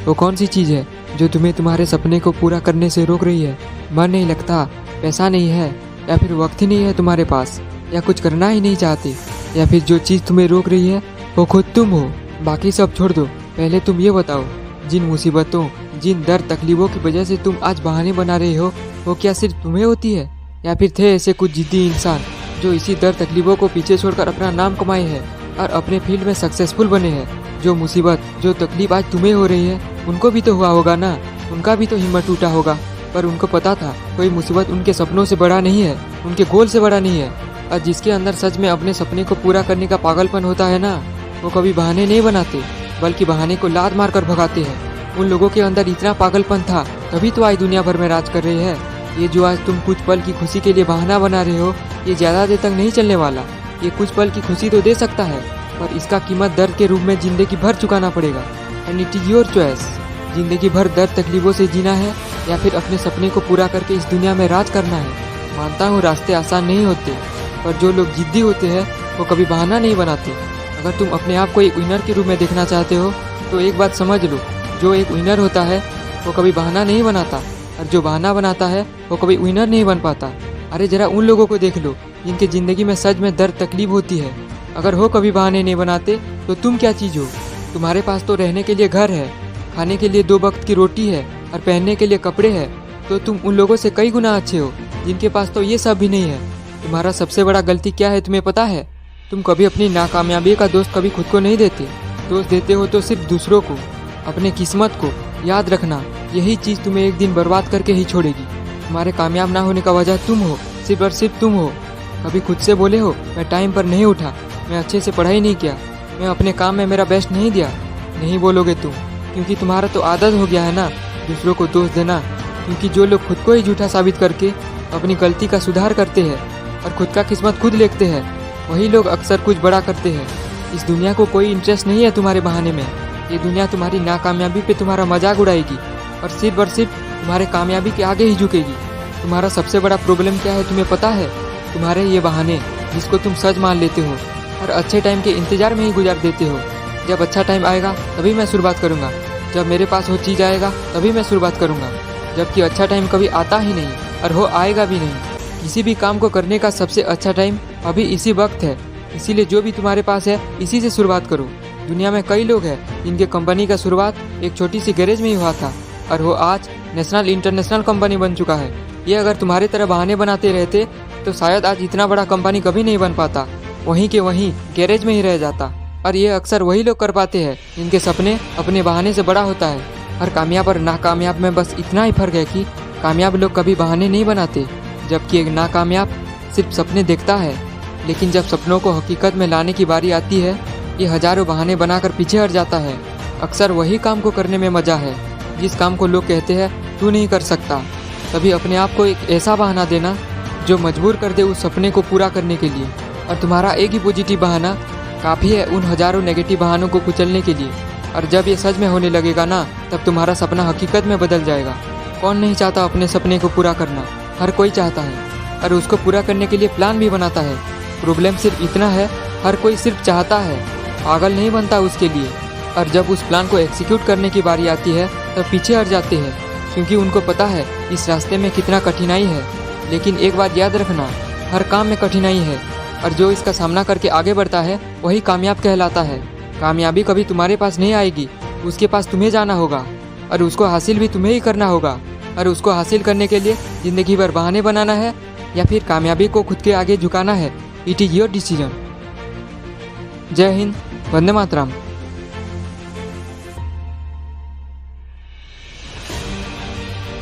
वो कौन सी चीज़ है जो तुम्हें तुम्हारे सपने को पूरा करने से रोक रही है? मन नहीं लगता, पैसा नहीं है, या फिर वक्त ही नहीं है तुम्हारे पास, या कुछ करना ही नहीं चाहते, या फिर जो चीज़ तुम्हें रोक रही है वो खुद तुम हो। बाकी सब छोड़ दो, पहले तुम ये बताओ, जिन मुसीबतों, जिन दर्द तकलीफों की वजह से तुम आज बहाने बना रहे हो, वो क्या सिर्फ तुम्हें होती है, या फिर थे ऐसे कुछ जिद्दी इंसान जो इसी दर्द तकलीफों को पीछे छोड़कर अपना नाम कमाए हैं और अपने फील्ड में सक्सेसफुल बने हैं? जो मुसीबत, जो तकलीफ आज तुम्हें हो रही है, उनको भी तो हुआ होगा ना, उनका भी तो हिम्मत टूटा होगा, पर उनको पता था कोई मुसीबत उनके सपनों से बड़ा नहीं है, उनके गोल से बड़ा नहीं है। और जिसके अंदर सच में अपने सपने को पूरा करने का पागलपन होता है ना, वो कभी बहाने नहीं बनाते, बल्कि बहाने को लात मार कर भगाते हैं। उन लोगों के अंदर इतना पागलपन था, तभी तो आज दुनिया भर में राज कर रही है। ये जो आज तुम कुछ पल की खुशी के लिए बहाना बना रहे हो, ये ज़्यादा देर तक नहीं चलने वाला। ये कुछ पल की खुशी तो दे सकता है, पर इसका कीमत दर्द के रूप में जिंदगी भर चुकाना पड़ेगा। And it is your choice. जिंदगी भर दर्द तकलीफों से जीना है या फिर अपने सपने को पूरा करके इस दुनिया में राज करना है। मानता हूँ रास्ते आसान नहीं होते, पर जो लोग जिद्दी होते हैं वो कभी बहाना नहीं बनाते। अगर तुम अपने आप को एक विनर के रूप में देखना चाहते हो तो एक बात समझ लो, जो एक विनर होता है वो कभी बहाना नहीं बनाता, और जो बहाना बनाता है वो कभी विनर नहीं बन पाता। अरे जरा उन लोगों को देख लो जिनकी ज़िंदगी में सच में दर्द तकलीफ होती है। अगर वो कभी बहाने नहीं बनाते तो तुम क्या चीज़ हो? तुम्हारे पास तो रहने के लिए घर है, खाने के लिए 2 वक्त की रोटी है और पहनने के लिए कपड़े हैं, तो तुम उन लोगों से कई गुना अच्छे हो जिनके पास तो ये सब भी नहीं है। तुम्हारा सबसे बड़ा गलती क्या है तुम्हें पता है? तुम कभी अपनी नाकामयाबी का दोस्त कभी खुद को नहीं देते। दोस्त देते हो तो सिर्फ दूसरों को, अपने किस्मत को। याद रखना, यही चीज़ तुम्हें एक दिन बर्बाद करके ही छोड़ेगी। तुम्हारे कामयाब ना होने का वजह तुम हो, सिर्फ और सिर्फ तुम हो। कभी खुद से बोले हो मैं टाइम पर नहीं उठा, मैं अच्छे से पढ़ाई नहीं किया, मैं अपने काम में मेरा बेस्ट नहीं दिया? नहीं बोलोगे तुम, क्योंकि तुम्हारा तो आदत हो गया है ना दूसरों को दोष देना। क्योंकि जो लोग खुद को ही झूठा साबित करके अपनी गलती का सुधार करते हैं और खुद का किस्मत खुद लिखते हैं, वही लोग अक्सर कुछ बड़ा करते हैं। इस दुनिया को कोई इंटरेस्ट नहीं है तुम्हारे बहाने में। ये दुनिया तुम्हारी नाकामयाबी पे तुम्हारा मजाक उड़ाएगी और सिर्फ तुम्हारे कामयाबी के आगे ही झुकेगी। तुम्हारा सबसे बड़ा प्रॉब्लम क्या है तुम्हें पता है? तुम्हारे ये बहाने, जिसको तुम सच मान लेते हो और अच्छे टाइम के इंतजार में ही गुजार देते हो। जब अच्छा टाइम आएगा तभी मैं शुरुआत करूँगा, जब मेरे पास वो चीज़ आएगा तभी मैं शुरुआत करूँगा। जबकि अच्छा टाइम कभी आता ही नहीं और वो आएगा भी नहीं। किसी भी काम को करने का सबसे अच्छा टाइम अभी इसी वक्त है, इसीलिए जो भी तुम्हारे पास है इसी से शुरुआत करो। दुनिया में कई लोग हैं जिनके कंपनी का शुरुआत एक छोटी सी गैरेज में ही हुआ था और वो आज नेशनल इंटरनेशनल कंपनी बन चुका है। ये अगर तुम्हारे तरह बहाने बनाते रहते तो शायद आज इतना बड़ा कंपनी कभी नहीं बन पाता, वहीं के वहीं गैरेज में ही रह जाता। और ये अक्सर वही लोग कर पाते हैं जिनके सपने अपने बहाने से बड़ा होता है। हर कामयाब और नाकामयाब में बस इतना ही फर्क है कि कामयाब लोग कभी बहाने नहीं बनाते, जबकि एक नाकामयाब सिर्फ सपने देखता है। लेकिन जब सपनों को हकीकत में लाने की बारी आती है, ये हजारों बहाने बनाकर पीछे हट जाता है। अक्सर वही काम को करने में मज़ा है जिस काम को लोग कहते हैं तू नहीं कर सकता। तभी अपने आप को एक ऐसा बहाना देना जो मजबूर कर दे उस सपने को पूरा करने के लिए। और तुम्हारा एक ही पॉजिटिव बहाना काफ़ी है उन हजारों नेगेटिव बहानों को कुचलने के लिए। और जब ये सच में होने लगेगा ना, तब तुम्हारा सपना हकीकत में बदल जाएगा। कौन नहीं चाहता अपने सपने को पूरा करना? हर कोई चाहता है और उसको पूरा करने के लिए प्लान भी बनाता है। प्रॉब्लम सिर्फ इतना है, हर कोई सिर्फ चाहता है, पागल नहीं बनता उसके लिए। और जब उस प्लान को एग्जीक्यूट करने की बारी आती है तब पीछे हट जाते हैं, क्योंकि उनको पता है इस रास्ते में कितना कठिनाई है। लेकिन एक बात याद रखना, हर काम में कठिनाई है और जो इसका सामना करके आगे बढ़ता है वही कामयाब कहलाता है। कामयाबी कभी तुम्हारे पास नहीं आएगी, उसके पास तुम्हें जाना होगा और उसको हासिल भी तुम्हें ही करना होगा। और उसको हासिल करने के लिए ज़िंदगी भर बहाने बनाना है या फिर कामयाबी को खुद के आगे झुकाना है, इट इज़ योर डिसीजन। जय हिंद, वंदे मातरम।